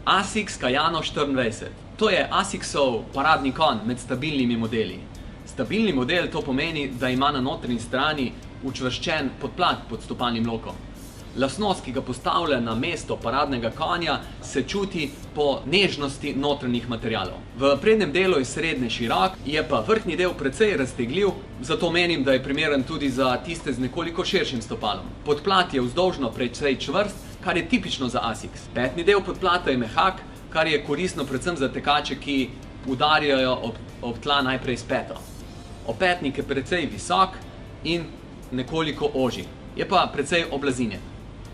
ASICS Kayano 24. To je ASICSov paradni konj med stabilnimi modeli. Stabilni model to pomeni, da ima na notranji strani učvrščen podplat pod stopalnim lokom. Lastnost, ki ga postavlja na mesto paradnega konja, se čuti po nežnosti notranjih materialov. V prednjem delu je srednje širok, je pa vrhnji del precej raztegljiv, zato menim, da je primeren tudi za tiste z nekoliko širšim stopalom. Podplat je vzdolžno precej čvrst, kar je tipično za ASICS. Petni del podplata je mehak, kar je koristno predvsem za tekače, ki udarjajo ob tla najprej s peto. Opetnik je precej visok in nekoliko ožji, je pa precej oblazinjen.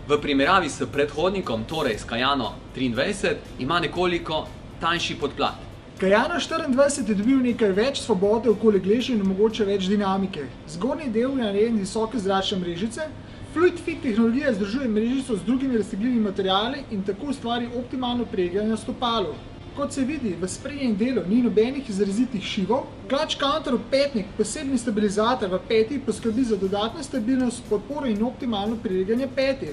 V primerjavi s predhodnikom, torej s Kayano 23, ima nekoliko tanjši podplat. Kayano 24 je dobil nekaj več svobode okoli gležnja in mogoče več dinamike. Zgornji del je narejen iz visoke zračne mrežice. Fluid Fit tehnologija združuje mrežico z drugimi raztegljivimi materiali in tako ustvari optimalno pregibanje stopalov. Kot se vidi, v sprednjem delu ni nobenih izrazitih šivov. Clutch Counter opetnik, posebni stabilizator v peti, poskrbi za dodatno stabilnost, podporo in optimalno pregibanje peti.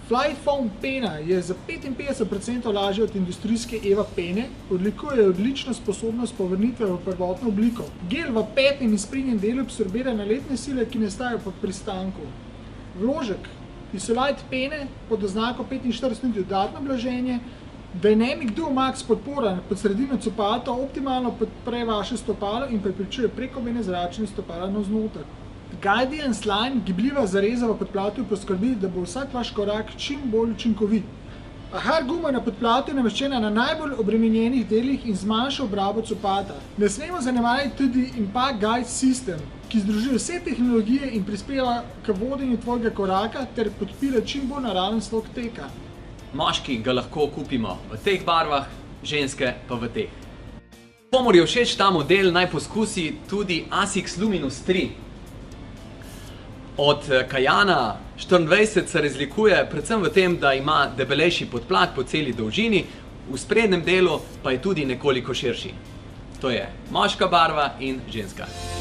Flyfoam pena je za 55% lažja od industrijske EVA pene, odlikuje odlično sposobnost povrnitve v prvotno obliko. Gel v petnem in sprednjem delu absorbira naletne sile, ki nastajajo po pristanku. Vložek Isolite pene pod oznako 45 nudi dodatno blaženje. Dynamic Duo Max podpora pod sredino copata optimalno podpre vaše stopalo in preprečuje prekomerne zračenje stopala navznoter. Guidance Line, gibljiva zareza v podplatu, poskrbi, da bo vsak vaš korak čim bolj učinkovit. Ahar guma na podplatu je nameščena na najbolj obremenjenih delih in zmanjša obrabo copata. Ne smemo zanemariti tudi Impact Guide System, ki združuje vse tehnologije in prispeva k vodenju tvojega koraka ter podpira čim bolj naraven slog teka. Moški ga lahko kupimo v teh barvah, ženske pa v teh. Komur je všeč ta model, naj poskusi tudi ASICS Luminous 3. Od Kayana 24 se razlikuje predvsem v tem, da ima debelejši podplat po celi dolžini, v sprednjem delu pa je tudi nekoliko širši. To je moška barva in ženska.